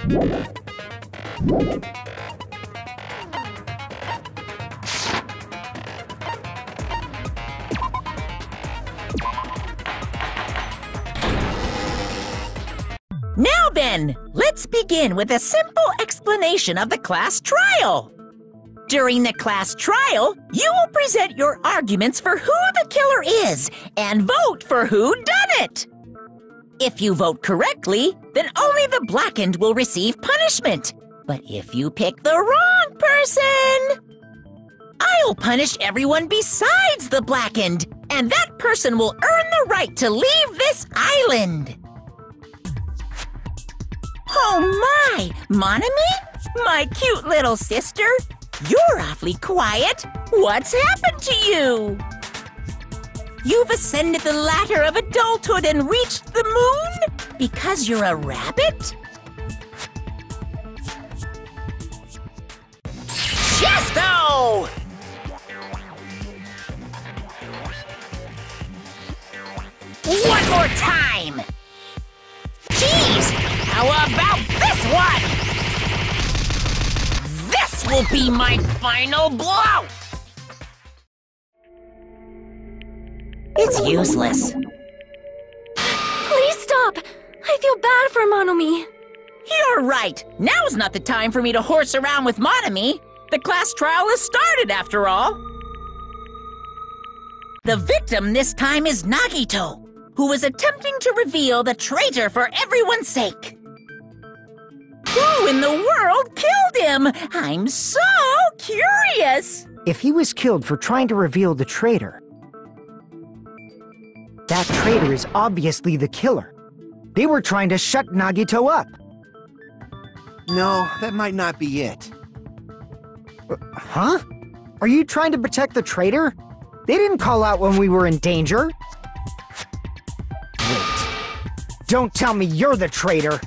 Now then, let's begin with a simple explanation of the class trial. During the class trial, you will present your arguments for who the killer is and vote for who done it. If you vote correctly, then only the Blackened will receive punishment. But if you pick the wrong person, I'll punish everyone besides the Blackened, and that person will earn the right to leave this island. Oh my, Monami? My cute little sister? You're awfully quiet. What's happened to you? You've ascended the ladder of adulthood and reached the moon? Because you're a rabbit? Chesto! One more time! Jeez! How about this one? This will be my final blow! It's useless. Please stop! I feel bad for Monomi. You're right. Now's not the time for me to horse around with Monami. The class trial has started, after all. The victim this time is Nagito, who is attempting to reveal the traitor for everyone's sake. Who in the world killed him? I'm so curious. If he was killed for trying to reveal the traitor, that traitor is obviously the killer. They were trying to shut Nagito up. No, that might not be it. Huh? Are you trying to protect the traitor? They didn't call out when we were in danger. Wait. Don't tell me you're the traitor.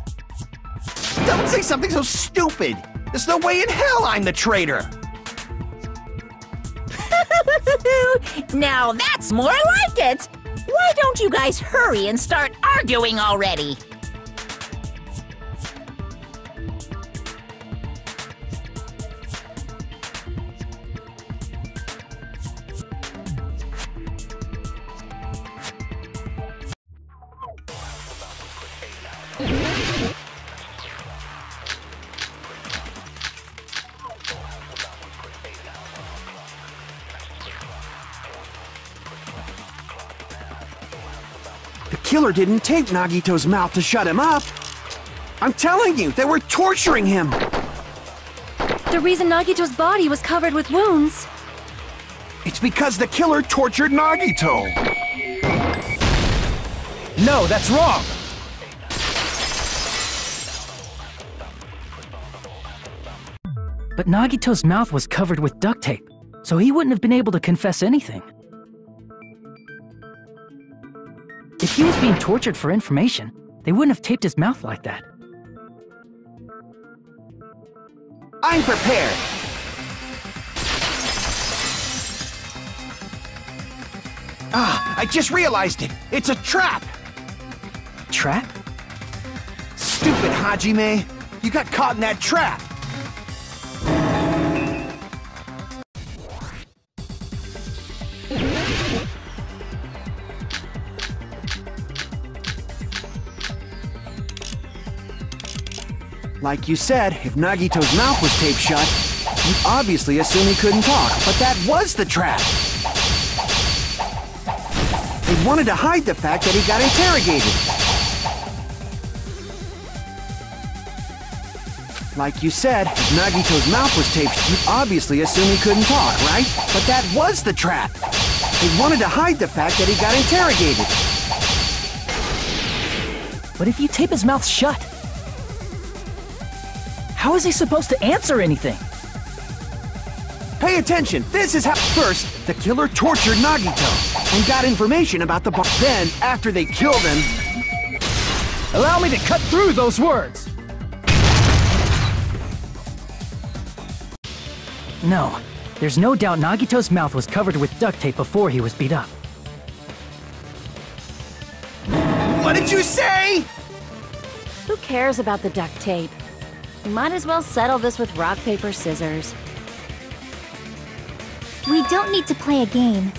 Don't say something so stupid! There's no way in hell I'm the traitor! Now that's more like it! Why don't you guys hurry and start arguing already? The killer didn't tape Nagito's mouth to shut him up! I'm telling you, they were torturing him! The reason Nagito's body was covered with wounds. It's because the killer tortured Nagito! No, that's wrong! But Nagito's mouth was covered with duct tape, so he wouldn't have been able to confess anything. If he was being tortured for information, they wouldn't have taped his mouth like that. I'm prepared! Ah, I just realized it! It's a trap! Trap? Stupid Hajime! You got caught in that trap! Like you said, if Nagito's mouth was taped shut, you'd obviously assume he couldn't talk, but that was the trap! They wanted to hide the fact that he got interrogated. Like you said, if Nagito's mouth was taped, you'd obviously assume he couldn't talk, right? But that was the trap! They wanted to hide the fact that he got interrogated. But if you tape his mouth shut, how is he supposed to answer anything? Pay attention! This is how— First, the killer tortured Nagito and got information about the bar. Then, after they killed him— Allow me to cut through those words! No, there's no doubt Nagito's mouth was covered with duct tape before he was beat up. What did you say?! Who cares about the duct tape? Might as well settle this with rock, paper, scissors. We don't need to play a game.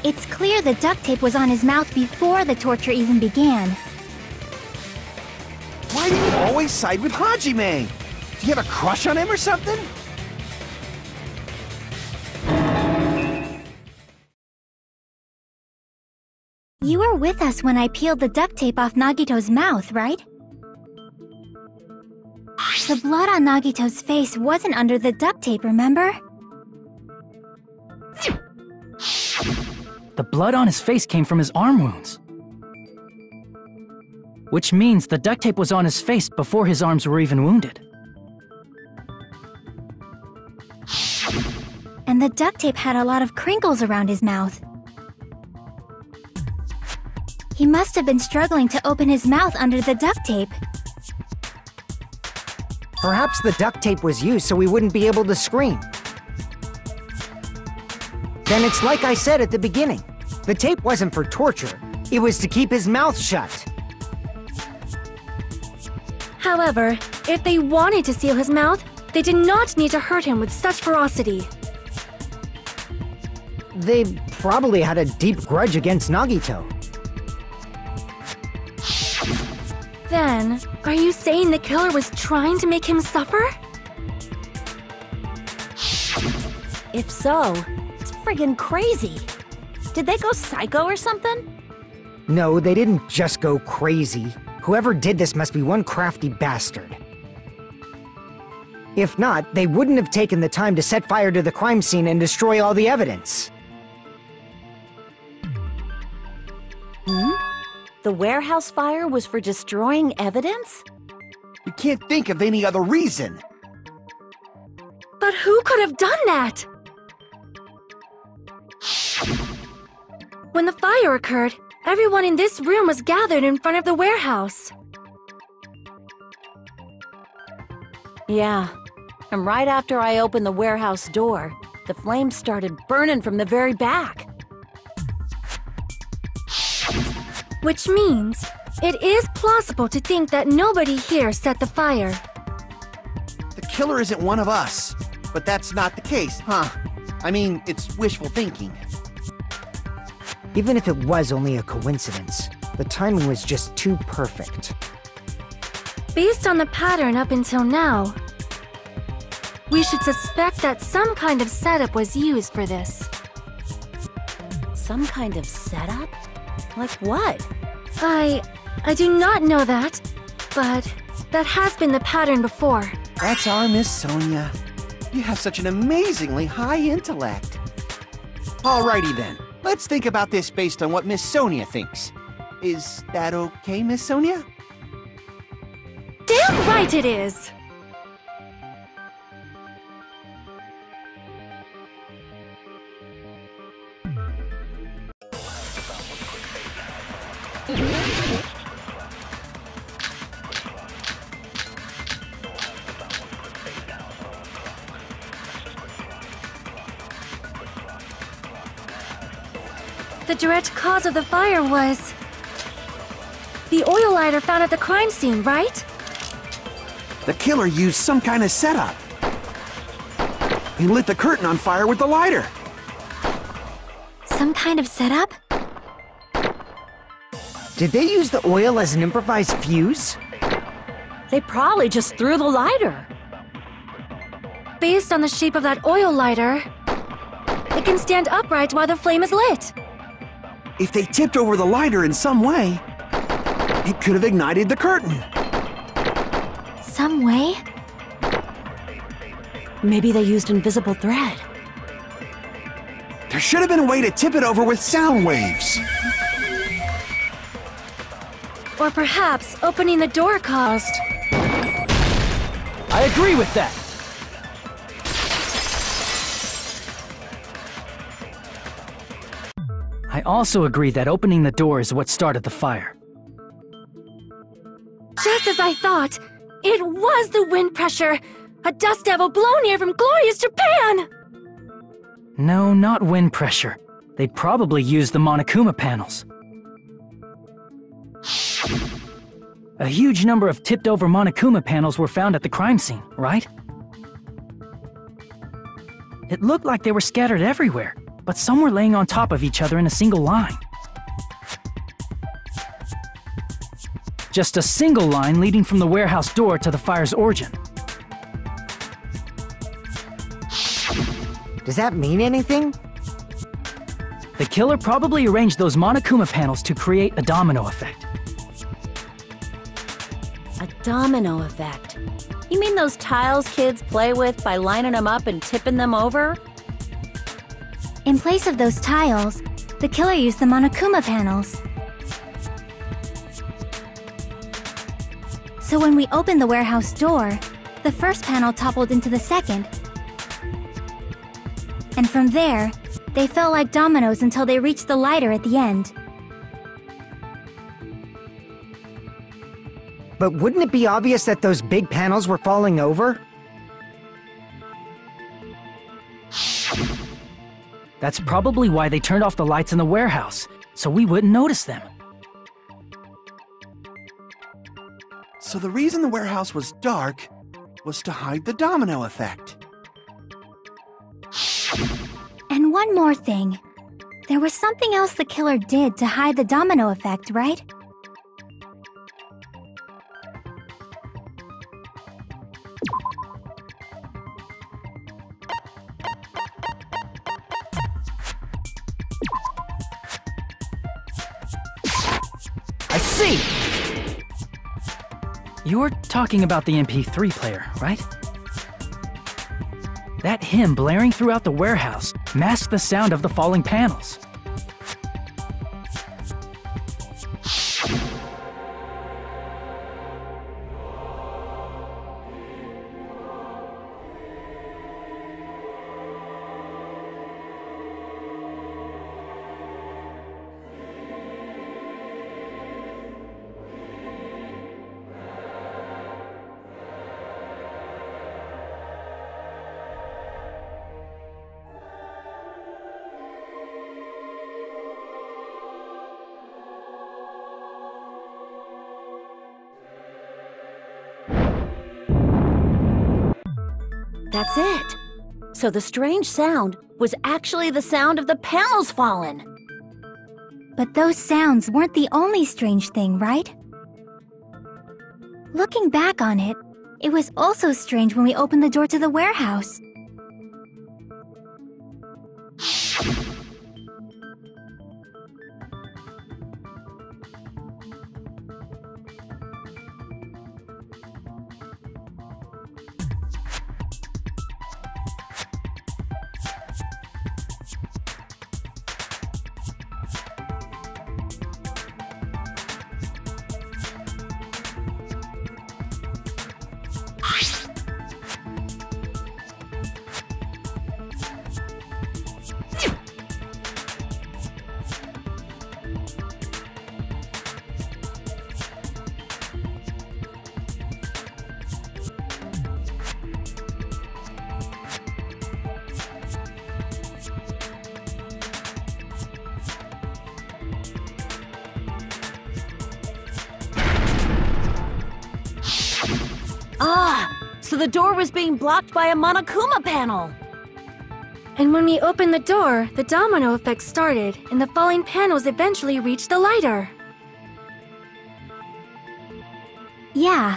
It's clear the duct tape was on his mouth before the torture even began. Why do you always side with Hajime? Do you have a crush on him or something? You were with us when I peeled the duct tape off Nagito's mouth, right? The blood on Nagito's face wasn't under the duct tape, remember? The blood on his face came from his arm wounds. Which means the duct tape was on his face before his arms were even wounded. And the duct tape had a lot of crinkles around his mouth. He must have been struggling to open his mouth under the duct tape. Perhaps the duct tape was used so we wouldn't be able to scream. Then it's like I said at the beginning. The tape wasn't for torture. It was to keep his mouth shut. However, if they wanted to seal his mouth, they did not need to hurt him with such ferocity. They probably had a deep grudge against Nagito. Then, are you saying the killer was trying to make him suffer? If so, it's friggin' crazy. Did they go psycho or something? No, they didn't just go crazy. Whoever did this must be one crafty bastard. If not, they wouldn't have taken the time to set fire to the crime scene and destroy all the evidence. The warehouse fire was for destroying evidence? We can't think of any other reason. But who could have done that? When the fire occurred, everyone in this room was gathered in front of the warehouse. Yeah. And right after I opened the warehouse door, the flames started burning from the very back. Which means, it is plausible to think that nobody here set the fire. The killer isn't one of us. But that's not the case, huh? I mean, it's wishful thinking. Even if it was only a coincidence, the timing was just too perfect. Based on the pattern up until now, we should suspect that some kind of setup was used for this. Some kind of setup? Like what? I do not know that, but that has been the pattern before. That's our Miss Sonia. You have such an amazingly high intellect. Alrighty then, let's think about this based on what Miss Sonia thinks. Is that okay, Miss Sonia? Damn right it is! The direct cause of the fire was the oil lighter found at the crime scene, right? The killer used some kind of setup. He lit the curtain on fire with the lighter. Some kind of setup? Did they use the oil as an improvised fuse? They probably just threw the lighter. Based on the shape of that oil lighter, it can stand upright while the flame is lit. If they tipped over the lighter in some way, it could have ignited the curtain. Some way? Maybe they used invisible thread. There should have been a way to tip it over with sound waves. Or perhaps opening the door caused. I agree with that. I also agree that opening the door is what started the fire. Just as I thought, it was the wind pressure! A dust devil blown here from glorious Japan! No, not wind pressure. They probably used the Monokuma panels. A huge number of tipped-over Monokuma panels were found at the crime scene, right? It looked like they were scattered everywhere, but some were laying on top of each other in a single line. Just a single line leading from the warehouse door to the fire's origin. Does that mean anything? The killer probably arranged those Monokuma panels to create a domino effect. A domino effect? You mean those tiles kids play with by lining them up and tipping them over? In place of those tiles, the killer used the Monokuma panels. So when we opened the warehouse door, the first panel toppled into the second. And from there, they fell like dominoes until they reached the lighter at the end. But wouldn't it be obvious that those big panels were falling over? That's probably why they turned off the lights in the warehouse, so we wouldn't notice them. So the reason the warehouse was dark was to hide the domino effect. And one more thing. There was something else the killer did to hide the domino effect, right? I see! You're talking about the MP3 player, right? That hymn blaring throughout the warehouse masked the sound of the falling panels. That's it. So the strange sound was actually the sound of the panels falling. But those sounds weren't the only strange thing, right? Looking back on it, it was also strange when we opened the door to the warehouse. So the door was being blocked by a Monokuma panel. And when we opened the door, the domino effect started, and the falling panels eventually reached the lighter. Yeah,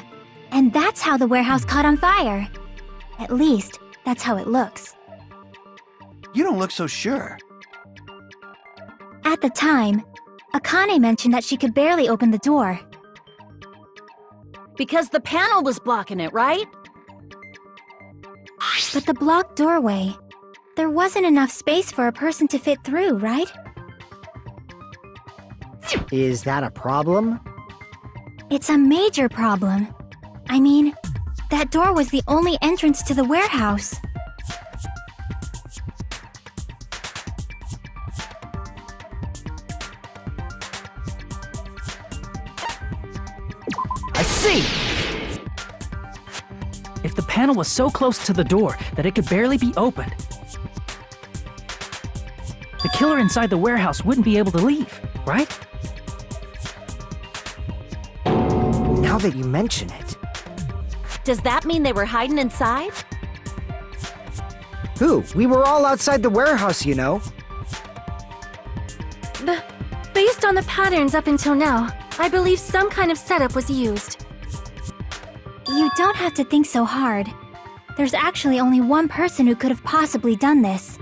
and that's how the warehouse caught on fire. At least, that's how it looks. You don't look so sure. At the time, Akane mentioned that she could barely open the door. Because the panel was blocking it, right? But the blocked doorway, there wasn't enough space for a person to fit through, right? Is that a problem? It's a major problem. I mean, that door was the only entrance to the warehouse. I see! If the panel was so close to the door that it could barely be opened, the killer inside the warehouse wouldn't be able to leave, right? Now that you mention it. Does that mean they were hiding inside? Who? We were all outside the warehouse, you know. Based on the patterns up until now, I believe some kind of setup was used. You don't have to think so hard. There's actually only one person who could have possibly done this.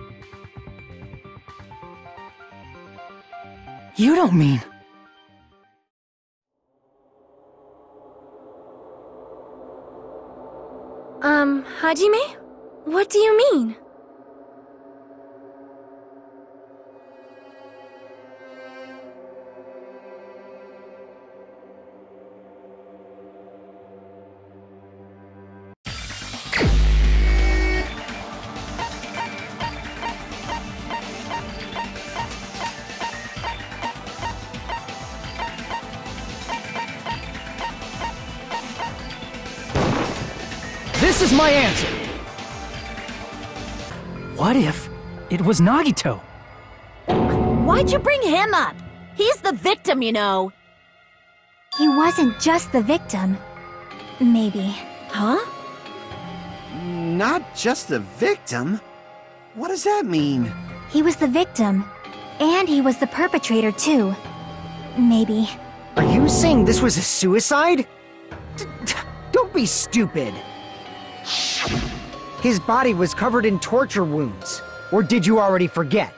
You don't mean... Hajime? What do you mean? This is my answer! What if it was Nagito? Why'd you bring him up? He's the victim, you know. He wasn't just the victim. Maybe. Huh? Not just the victim? What does that mean? He was the victim. And he was the perpetrator, too. Maybe. Are you saying this was a suicide? Don't be stupid. His body was covered in torture wounds. Or did you already forget?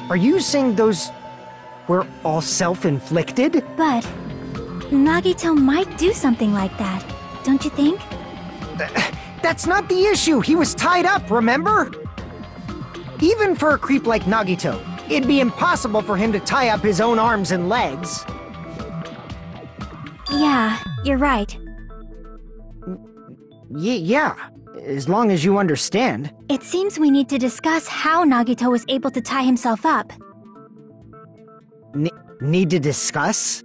Are you saying those were all self-inflicted? But Nagito might do something like that, don't you think? That's not the issue. He was tied up, remember? Even for a creep like Nagito, it'd be impossible for him to tie up his own arms and legs. Yeah, you're right. Yeah, as long as you understand. It seems we need to discuss how Nagito was able to tie himself up. Need to discuss?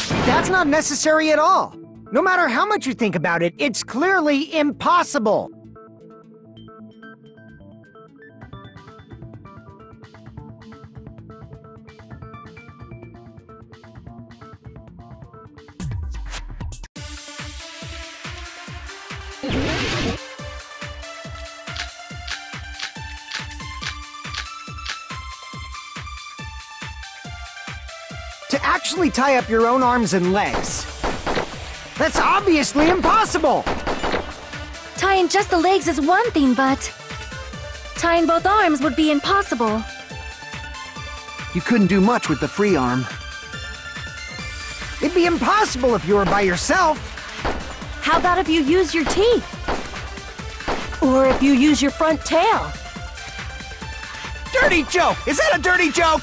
That's not necessary at all. No matter how much you think about it, it's clearly impossible. To actually tie up your own arms and legs. That's obviously impossible! Tying just the legs is one thing, but tying both arms would be impossible. You couldn't do much with the free arm. It'd be impossible if you were by yourself. How about if you use your teeth? Or if you use your front tail? Dirty joke! Is that a dirty joke?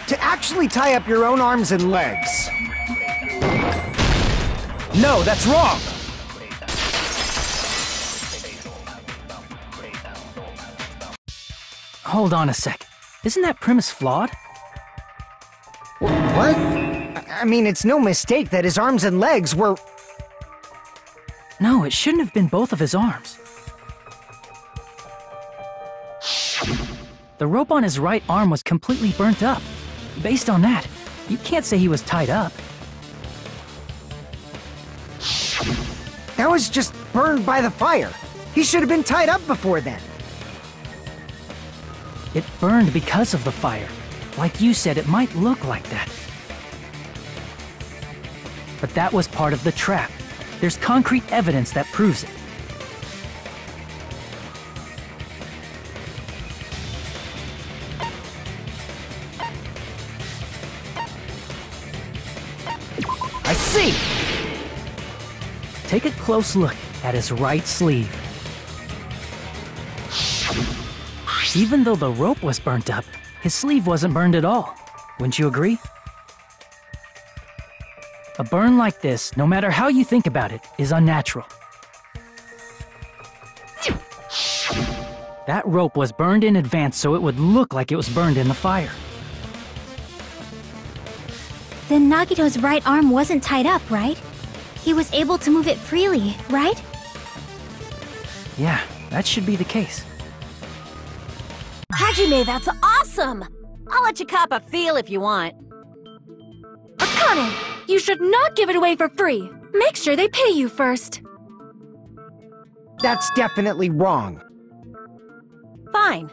To actually tie up your own arms and legs. No, that's wrong! Hold on a sec. Isn't that premise flawed? What? I mean, it's no mistake that his arms and legs were... No, it shouldn't have been both of his arms. The rope on his right arm was completely burnt up. Based on that, you can't say he was tied up. That was just burned by the fire. He should have been tied up before then. It burned because of the fire. Like you said, it might look like that. But that was part of the trap. There's concrete evidence that proves it. I see! Take a close look at his right sleeve. Even though the rope was burnt up, his sleeve wasn't burned at all. Wouldn't you agree? A burn like this, no matter how you think about it, is unnatural. That rope was burned in advance so it would look like it was burned in the fire. Then Nagito's right arm wasn't tied up, right? he was able to move it freely, right? Yeah, that should be the case. Hajime, that's awesome! I'll let you cop a feel if you want. Akane, you should not give it away for free. Make sure they pay you first. That's definitely wrong. Fine.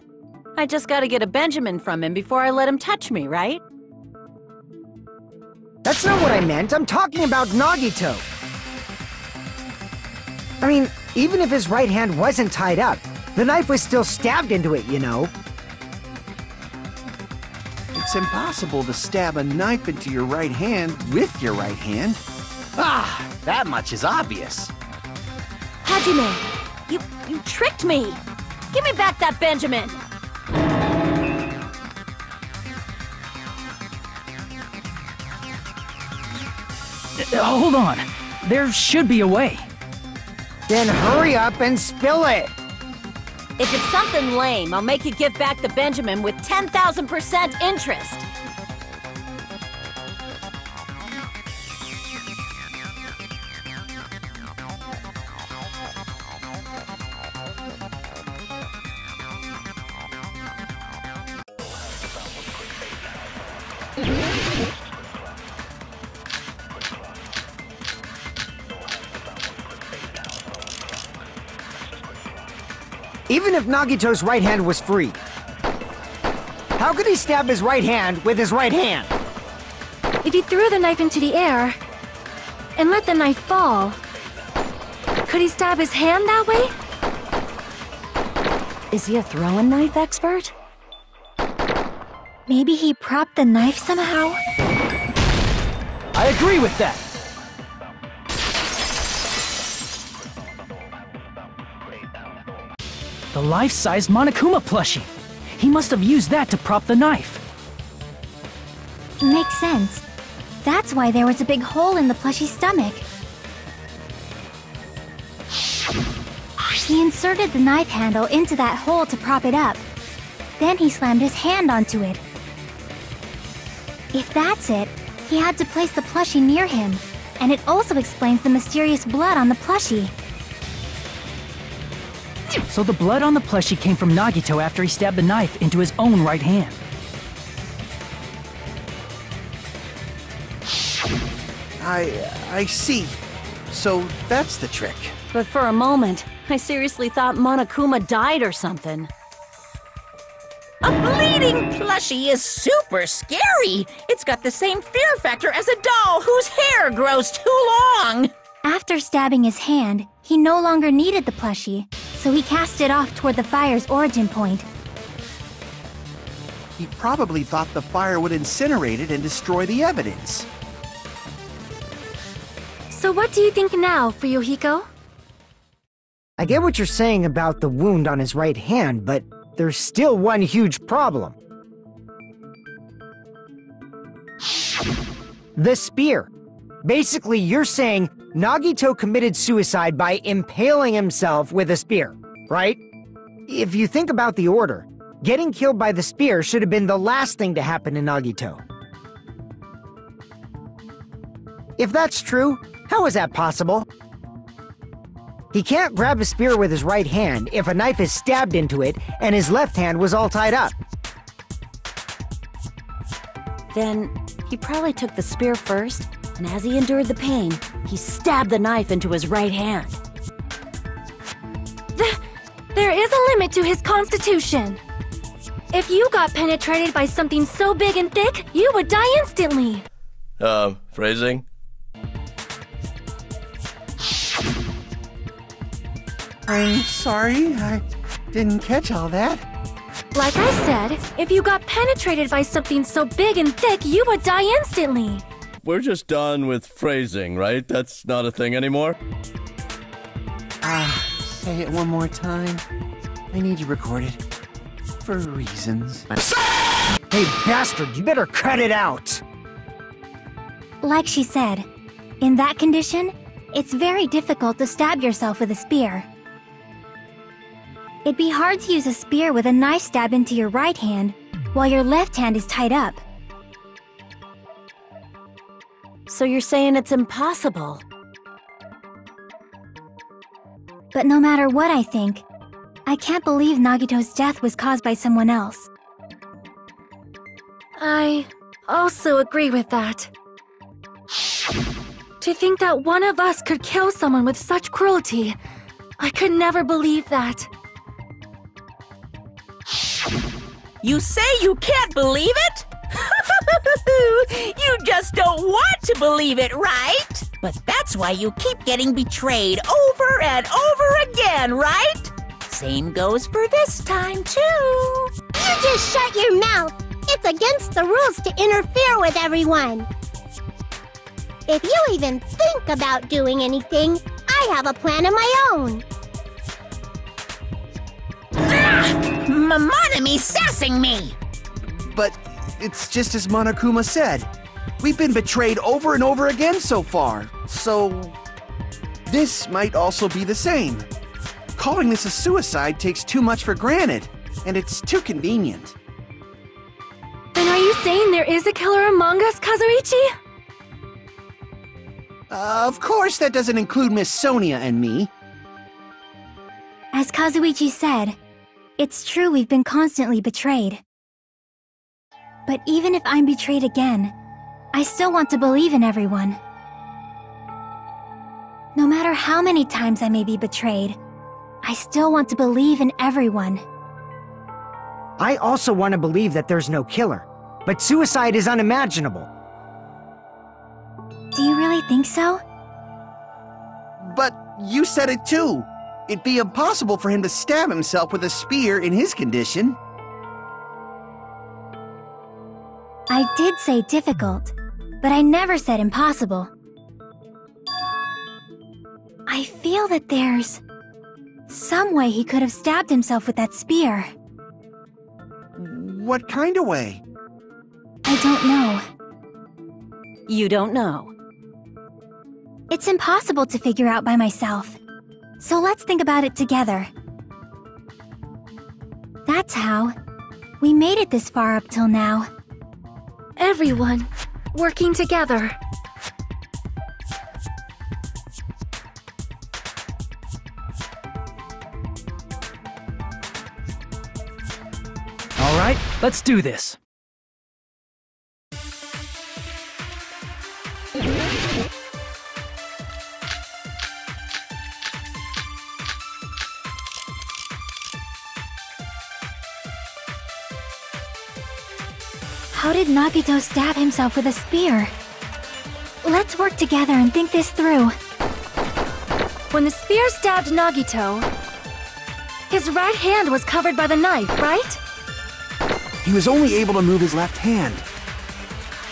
I just gotta get a Benjamin from him before I let him touch me, right? That's not what I meant. I'm talking about Nagito. I mean, even if his right hand wasn't tied up, the knife was still stabbed into it, you know? It's impossible to stab a knife into your right hand with your right hand. Ah, that much is obvious. Hajime, you tricked me! Give me back that Benjamin! Hold on. There should be a way. Then hurry up and spill it! If it's something lame, I'll make you give back the Benjamin with 10,000% interest. Even if Nagito's right hand was free, how could he stab his right hand with his right hand? If he threw the knife into the air and let the knife fall, could he stab his hand that way? Is he a throwing knife expert? Maybe he propped the knife somehow? I agree with that. The life-sized Monokuma plushie. He must have used that to prop the knife. Makes sense. That's why there was a big hole in the plushie's stomach. He inserted the knife handle into that hole to prop it up. Then he slammed his hand onto it. If that's it, he had to place the plushie near him. And it also explains the mysterious blood on the plushie. So the blood on the plushie came from Nagito after he stabbed the knife into his own right hand. I see. So that's the trick. But for a moment, I seriously thought Monokuma died or something. A bleeding plushie is super scary. It's got the same fear factor as a doll whose hair grows too long. After stabbing his hand, he no longer needed the plushie, so he cast it off toward the fire's origin point. He probably thought the fire would incinerate it and destroy the evidence. So what do you think now, Fuyuhiko? I get what you're saying about the wound on his right hand, but there's still one huge problem. The spear. Basically, you're saying Nagito committed suicide by impaling himself with a spear, right? If you think about the order, getting killed by the spear should have been the last thing to happen to Nagito. If that's true, how is that possible? He can't grab a spear with his right hand if a knife is stabbed into it and his left hand was all tied up. Then, he probably took the spear first, and as he endured the pain, he stabbed the knife into his right hand. There is a limit to his constitution. If you got penetrated by something so big and thick, you would die instantly. Phrasing? I'm sorry, I didn't catch all that. Like I said, if you got penetrated by something so big and thick, you would die instantly. We're just done with phrasing, right? That's not a thing anymore? Say it one more time. I need you recorded. For reasons. Hey, bastard, you better cut it out! Like she said, in that condition, it's very difficult to stab yourself with a spear. It'd be hard to use a spear with a knife stab into your right hand while your left hand is tied up. So you're saying it's impossible? But no matter what I think, I can't believe Nagito's death was caused by someone else. I also agree with that. To think that one of us could kill someone with such cruelty, I could never believe that. You say you can't believe it? You just don't want to believe it, right? But that's why you keep getting betrayed over and over again, right? Same goes for this time, too. You just shut your mouth. It's against the rules to interfere with everyone. If you even think about doing anything, I have a plan of my own. Mononomi's sassing me! But it's just as Monokuma said. We've been betrayed over and over again so far, so this might also be the same. Calling this a suicide takes too much for granted, and it's too convenient. Then are you saying there is a killer among us, Kazuichi? Of course that doesn't include Miss Sonia and me. As Kazuichi said, it's true we've been constantly betrayed. But even if I'm betrayed again, I still want to believe in everyone. No matter how many times I may be betrayed, I still want to believe in everyone. I also want to believe that there's no killer, but suicide is unimaginable. Do you really think so? But you said it too. It'd be impossible for him to stab himself with a spear in his condition. I did say difficult, but I never said impossible. I feel that there's some way he could have stabbed himself with that spear. What kind of way? I don't know. You don't know. It's impossible to figure out by myself. So let's think about it together. That's how we made it this far up till now. Everyone working together. All right, let's do this. How did Nagito stab himself with a spear? Let's work together and think this through. When the spear stabbed Nagito, his right hand was covered by the knife, right? He was only able to move his left hand.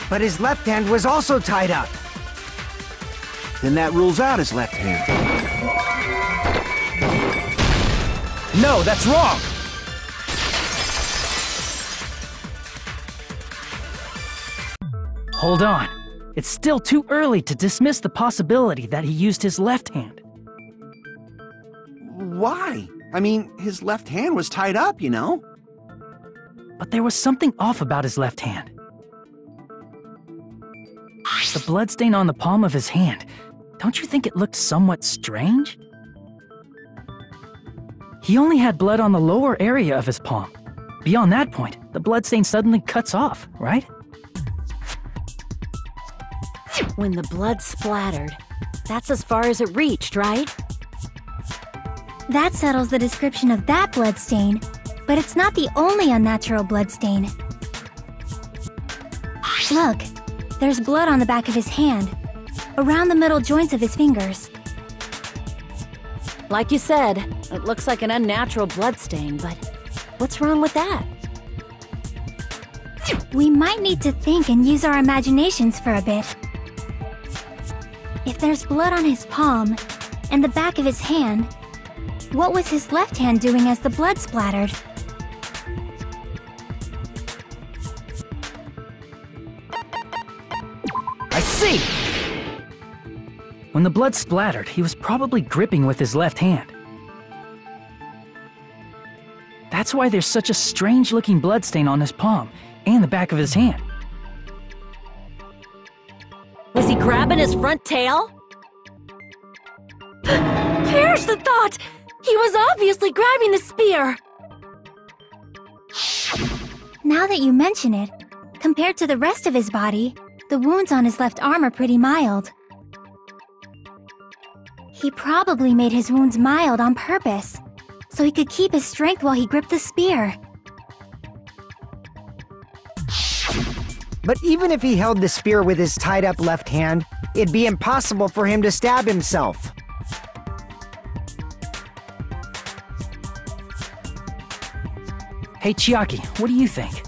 But his left hand was also tied up. Then that rules out his left hand. No, that's wrong! Hold on. It's still too early to dismiss the possibility that he used his left hand. Why? I mean, his left hand was tied up, you know? But there was something off about his left hand. The bloodstain on the palm of his hand. Don't you think it looked somewhat strange? He only had blood on the lower area of his palm. Beyond that point, the bloodstain suddenly cuts off, right? When the blood splattered, that's as far as it reached, right? That settles the description of that bloodstain, but it's not the only unnatural bloodstain. Look, there's blood on the back of his hand, around the middle joints of his fingers. Like you said, it looks like an unnatural bloodstain, but what's wrong with that? We might need to think and use our imaginations for a bit. If there's blood on his palm and the back of his hand, what was his left hand doing as the blood splattered? I see! When the blood splattered, he was probably gripping with his left hand. That's why there's such a strange-looking bloodstain on his palm and the back of his hand. Was he grabbing his front tail? Perish the thought! He was obviously grabbing the spear! Now that you mention it, compared to the rest of his body, the wounds on his left arm are pretty mild. He probably made his wounds mild on purpose, so he could keep his strength while he gripped the spear. But even if he held the spear with his tied-up left hand, it'd be impossible for him to stab himself. Hey, Chiaki, what do you think?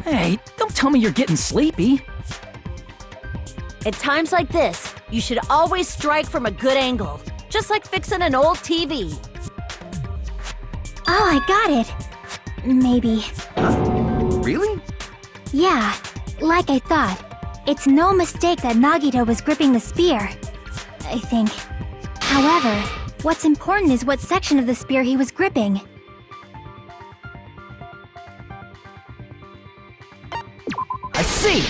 Hey, don't tell me you're getting sleepy. At times like this, you should always strike from a good angle, just like fixing an old TV. Oh, I got it. Maybe. Really? Yeah, like I thought. It's no mistake that Nagito was gripping the spear, I think. However, what's important is what section of the spear he was gripping. I see!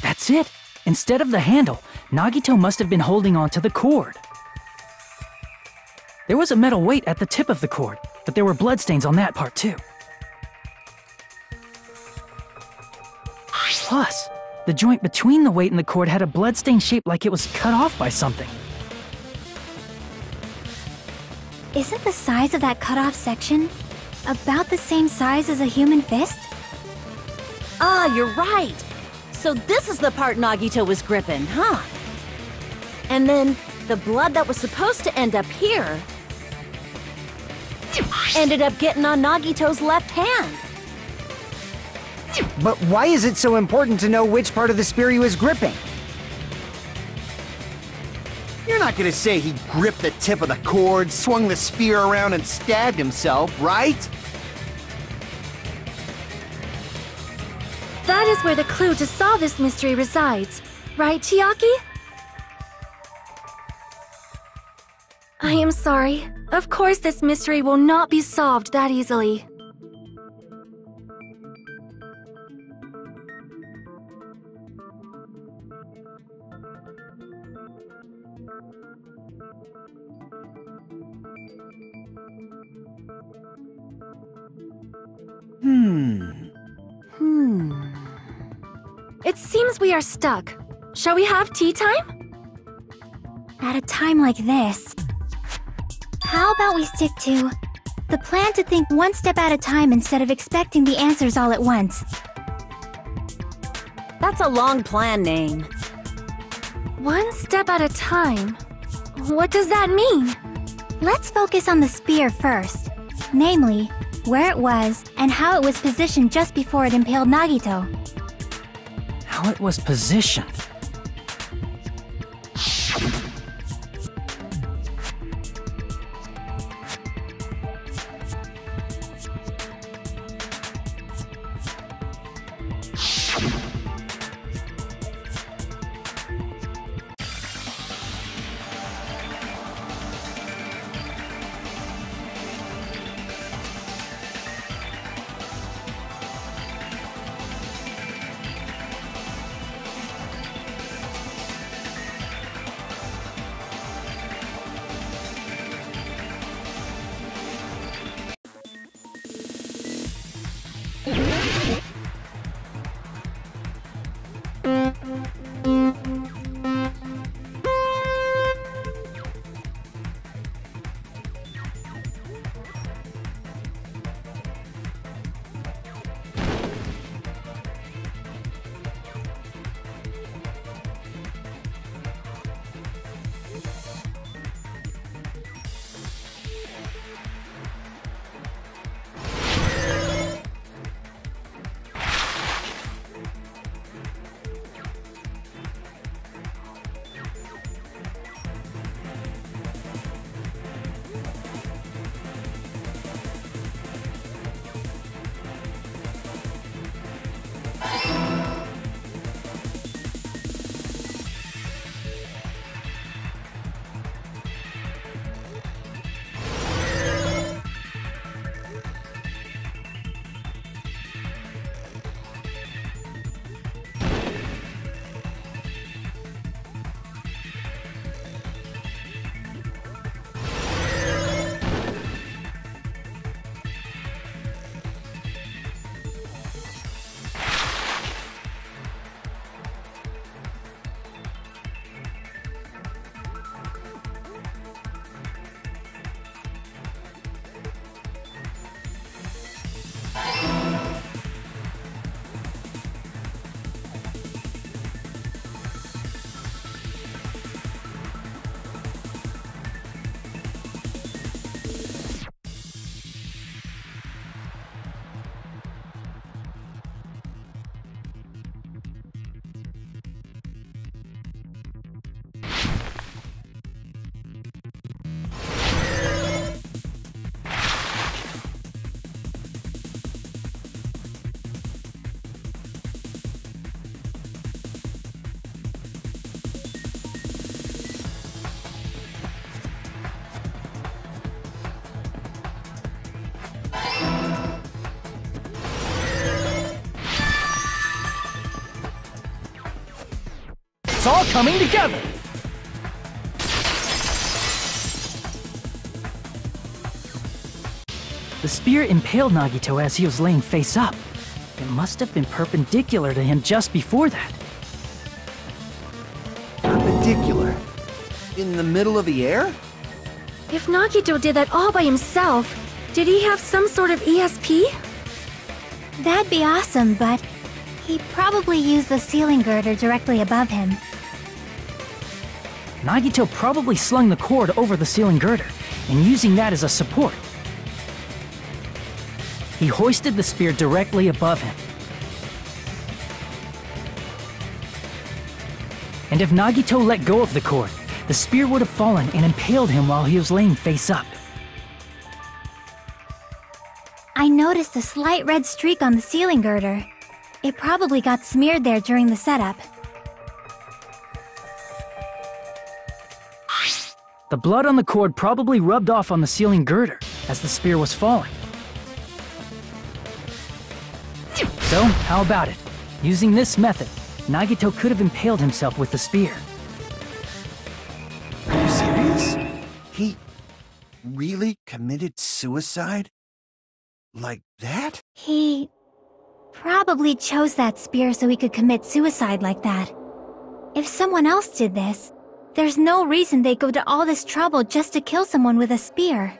That's it! Instead of the handle, Nagito must have been holding onto the cord. There was a metal weight at the tip of the cord, but there were bloodstains on that part too. Plus, the joint between the weight and the cord had a bloodstain shaped like it was cut off by something. Isn't the size of that cut-off section about the same size as a human fist? Ah, you're right. So this is the part Nagito was gripping, huh? And then the blood that was supposed to end up here ended up getting on Nagito's left hand. But why is it so important to know which part of the spear he was gripping? You're not gonna say he gripped the tip of the cord, swung the spear around, and stabbed himself, right? That is where the clue to solve this mystery resides, right, Chiaki? I am sorry. Of course this mystery will not be solved that easily. It seems we are stuck. Shall we have tea time? At a time like this, how about we stick to the plan to think one step at a time instead of expecting the answers all at once? That's a long plan name. One step at a time? What does that mean? Let's focus on the spear first. Namely, where it was and how it was positioned just before it impaled Nagito. How it was positioned. all coming together! The spear impaled Nagito as he was laying face up. It must have been perpendicular to him just before that. Perpendicular? In the middle of the air? If Nagito did that all by himself, did he have some sort of ESP? That'd be awesome, but he probably used the ceiling girder directly above him. Nagito probably slung the cord over the ceiling girder, and using that as a support. He hoisted the spear directly above him. And if Nagito let go of the cord, the spear would have fallen and impaled him while he was laying face up. I noticed a slight red streak on the ceiling girder. It probably got smeared there during the setup. The blood on the cord probably rubbed off on the ceiling girder as the spear was falling. So, how about it? Using this method, Nagito could have impaled himself with the spear. Are you serious? He really committed suicide? Like that? He probably chose that spear so he could commit suicide like that. If someone else did this, there's no reason they'd go to all this trouble just to kill someone with a spear.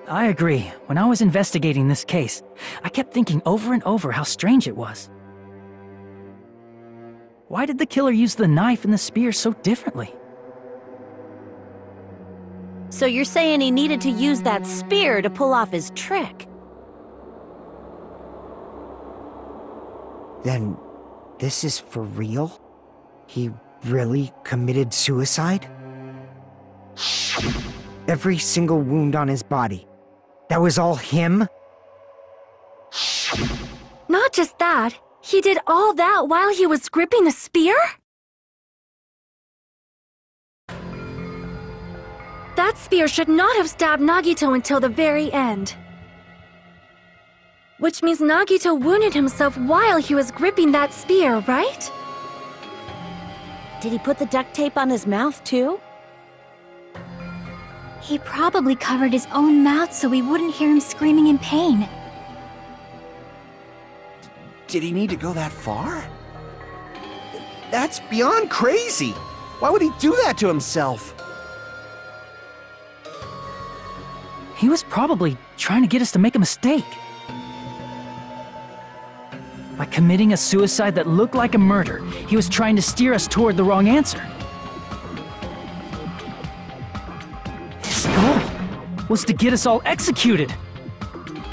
I agree. When I was investigating this case, I kept thinking over and over how strange it was. Why did the killer use the knife and the spear so differently? So you're saying he needed to use that spear to pull off his trick? Then, this is for real? He really committed suicide? Every single wound on his body. That was all him? Not just that, he did all that while he was gripping the spear? That spear should not have stabbed Nagito until the very end. Which means Nagito wounded himself while he was gripping that spear, right? Did he put the duct tape on his mouth too? He probably covered his own mouth so we wouldn't hear him screaming in pain. Did he need to go that far? That's beyond crazy! Why would he do that to himself? He was probably trying to get us to make a mistake. By committing a suicide that looked like a murder, he was trying to steer us toward the wrong answer. His goal was to get us all executed.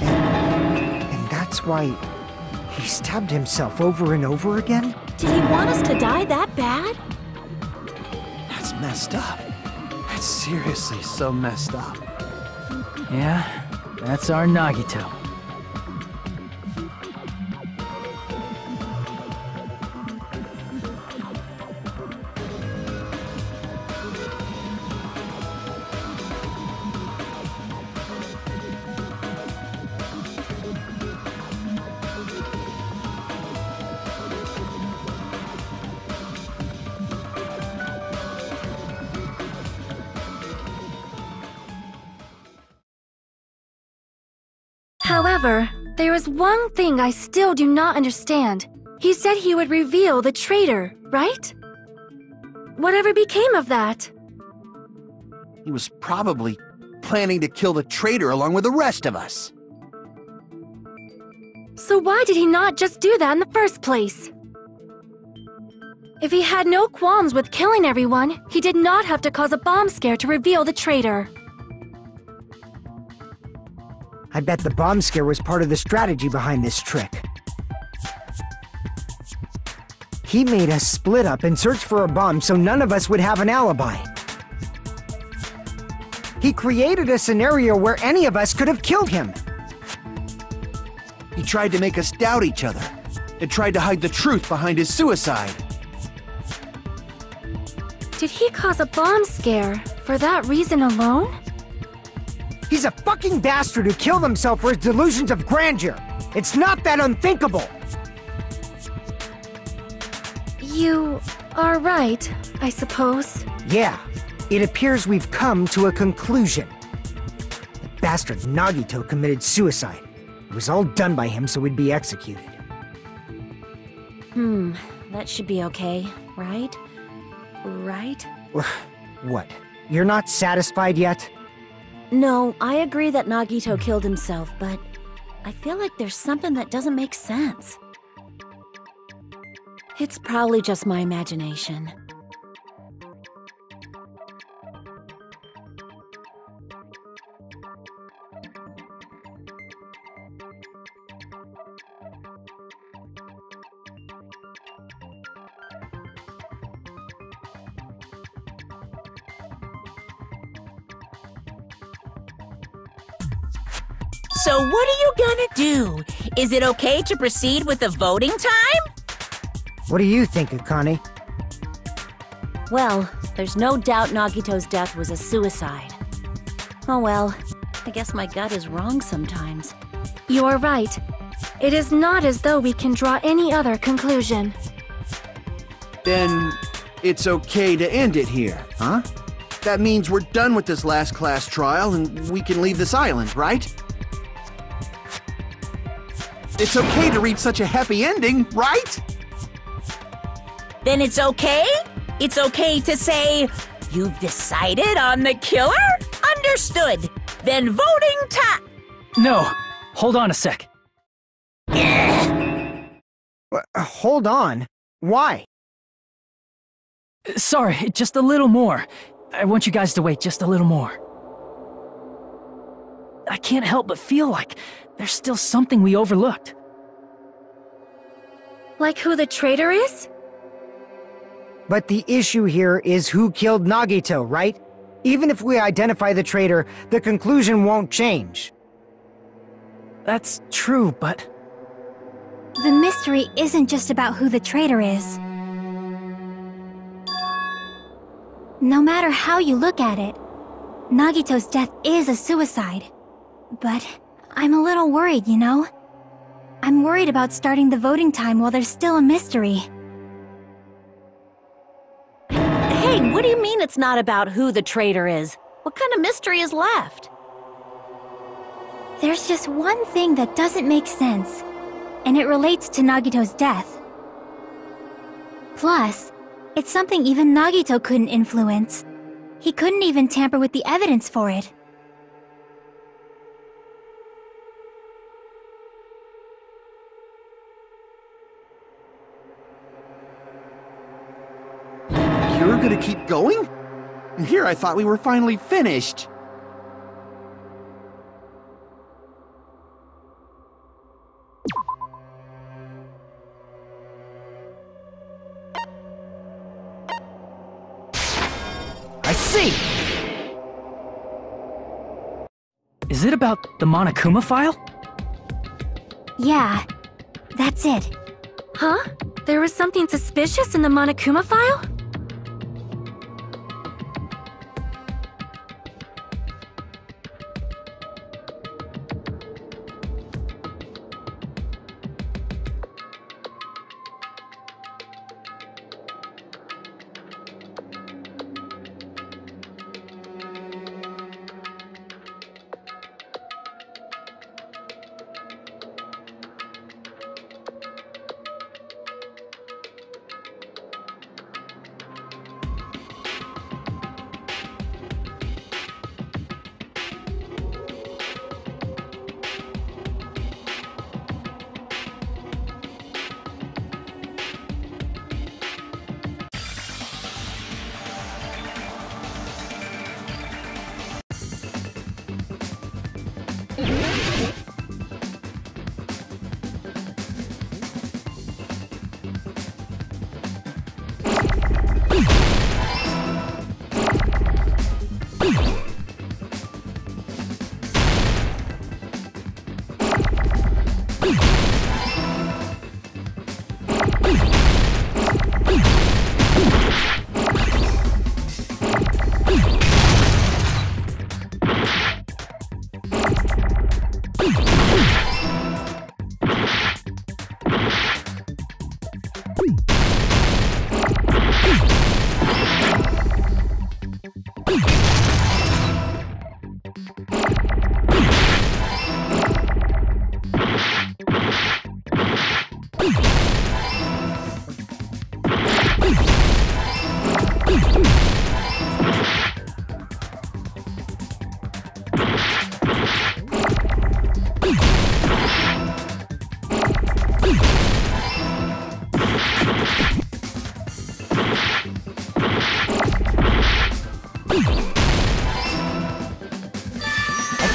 And that's why he stabbed himself over and over again? Did he want us to die that bad? That's messed up. That's seriously so messed up. Yeah, that's our Nagito. However, there is one thing I still do not understand. He said he would reveal the traitor, right? Whatever became of that? He was probably planning to kill the traitor along with the rest of us. So why did he not just do that in the first place? If he had no qualms with killing everyone, he did not have to cause a bomb scare to reveal the traitor. I bet the bomb scare was part of the strategy behind this trick. He made us split up and search for a bomb so none of us would have an alibi. He created a scenario where any of us could have killed him. He tried to make us doubt each other, and tried to hide the truth behind his suicide. Did he cause a bomb scare for that reason alone? He's a fucking bastard who killed himself for his delusions of grandeur. It's not that unthinkable. You are right, I suppose. Yeah, it appears we've come to a conclusion. The bastard Nagito committed suicide. It was all done by him so he'd be executed. That should be okay, right? Right? What? You're not satisfied yet? No, I agree that Nagito killed himself, but I feel like there's something that doesn't make sense. It's probably just my imagination. So what are you gonna do? Is it okay to proceed with the voting time? What do you think, Akane? Well, there's no doubt Nagito's death was a suicide. Oh well, I guess my gut is wrong sometimes. You are right. It is not as though we can draw any other conclusion. Then it's okay to end it here, huh? That means we're done with this last class trial and we can leave this island, right? It's okay to reach such a happy ending, right? Then it's okay? It's okay to say, you've decided on the killer? Understood. Then voting time. No, hold on a sec. Hold on. Why? Sorry, just a little more. I want you guys to wait just a little more. I can't help but feel like there's still something we overlooked. Like who the traitor is? But the issue here is who killed Nagito, right? Even if we identify the traitor, the conclusion won't change. That's true, but... The mystery isn't just about who the traitor is. No matter how you look at it, Nagito's death is a suicide. But I'm a little worried, you know? I'm worried about starting the voting time while there's still a mystery. Hey, what do you mean it's not about who the traitor is? What kind of mystery is left? There's just one thing that doesn't make sense, and it relates to Nagito's death. Plus, it's something even Nagito couldn't influence. He couldn't even tamper with the evidence for it. You're gonna keep going? Here I thought we were finally finished. I see! Is it about the Monokuma file? Yeah, that's it. Huh? There was something suspicious in the Monokuma file?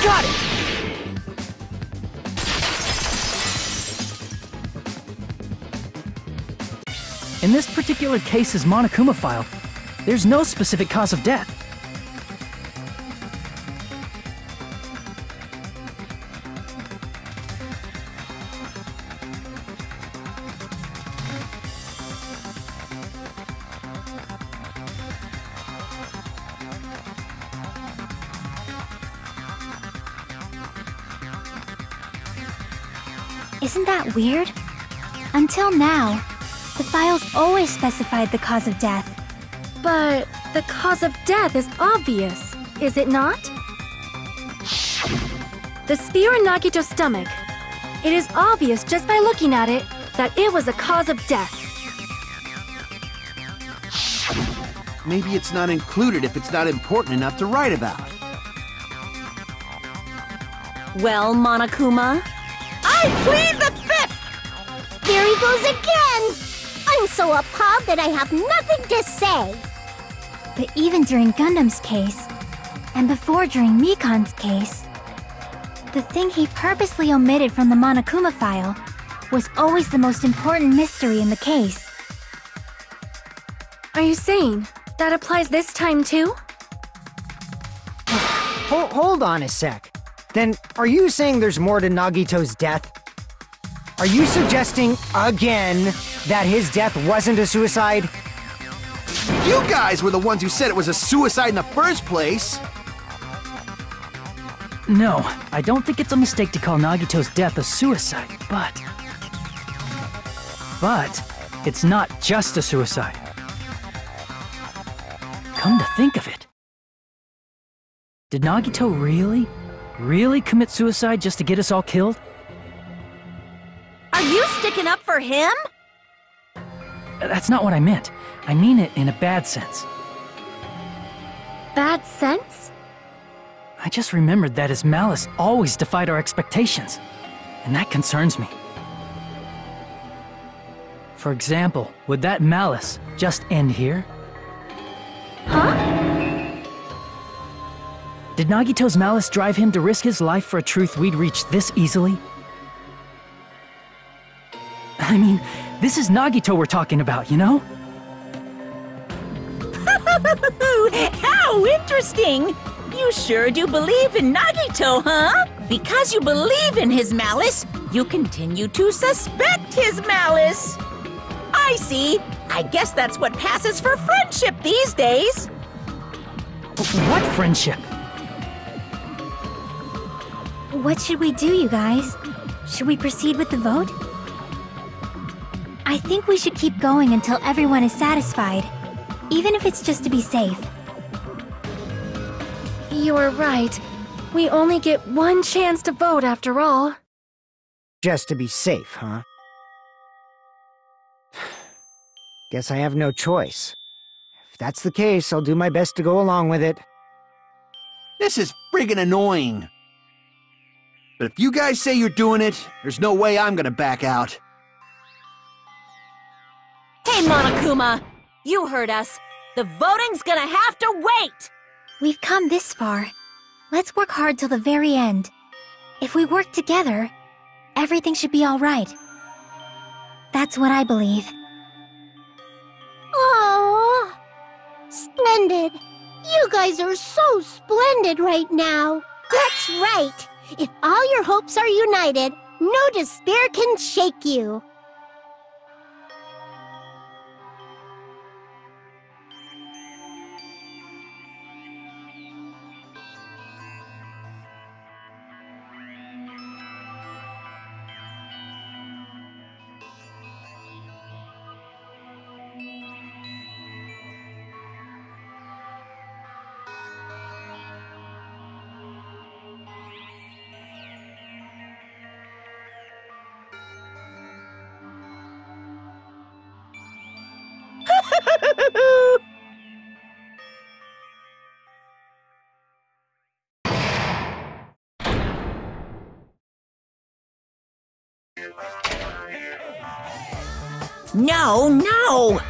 Got it! In this particular case's Monokuma file, there's no specific cause of death. Isn't that weird? Until now, the files always specified the cause of death. But the cause of death is obvious, is it not? The spear in Nagito's stomach. It is obvious just by looking at it that it was the cause of death. Maybe it's not included if it's not important enough to write about. Well, Monokuma? I plead the fifth! There he goes again! I'm so appalled that I have nothing to say. But even during Gundam's case, and before during Mikan's case, the thing he purposely omitted from the Monokuma file was always the most important mystery in the case. Are you saying that applies this time too? Hold on a sec. Then, are you saying there's more to Nagito's death? Are you suggesting, again, that his death wasn't a suicide? You guys were the ones who said it was a suicide in the first place! No, I don't think it's a mistake to call Nagito's death a suicide, but it's not just a suicide. Come to think of it. Did Nagito really commit suicide just to get us all killed? Are you sticking up for him? That's not what I meant. I mean it in a bad sense. Bad sense? I just remembered that his malice always defied our expectations, and that concerns me. For example, would that malice just end here? Huh? Did Nagito's malice drive him to risk his life for a truth we'd reach this easily? I mean, this is Nagito we're talking about, you know? How interesting! You sure do believe in Nagito, huh? Because you believe in his malice, you continue to suspect his malice. I see. I guess that's what passes for friendship these days. What friendship? What should we do, you guys? Should we proceed with the vote? I think we should keep going until everyone is satisfied, even if it's just to be safe. You're right. We only get one chance to vote after all. Just to be safe, huh? Guess I have no choice. If that's the case, I'll do my best to go along with it. This is friggin' annoying. But if you guys say you're doing it, there's no way I'm gonna back out. Hey, Monokuma! You heard us. The voting's gonna have to wait! We've come this far. Let's work hard till the very end. If we work together, everything should be all right. That's what I believe. Aww. Splendid. You guys are so splendid right now. That's right. If all your hopes are united, no despair can shake you. No, no!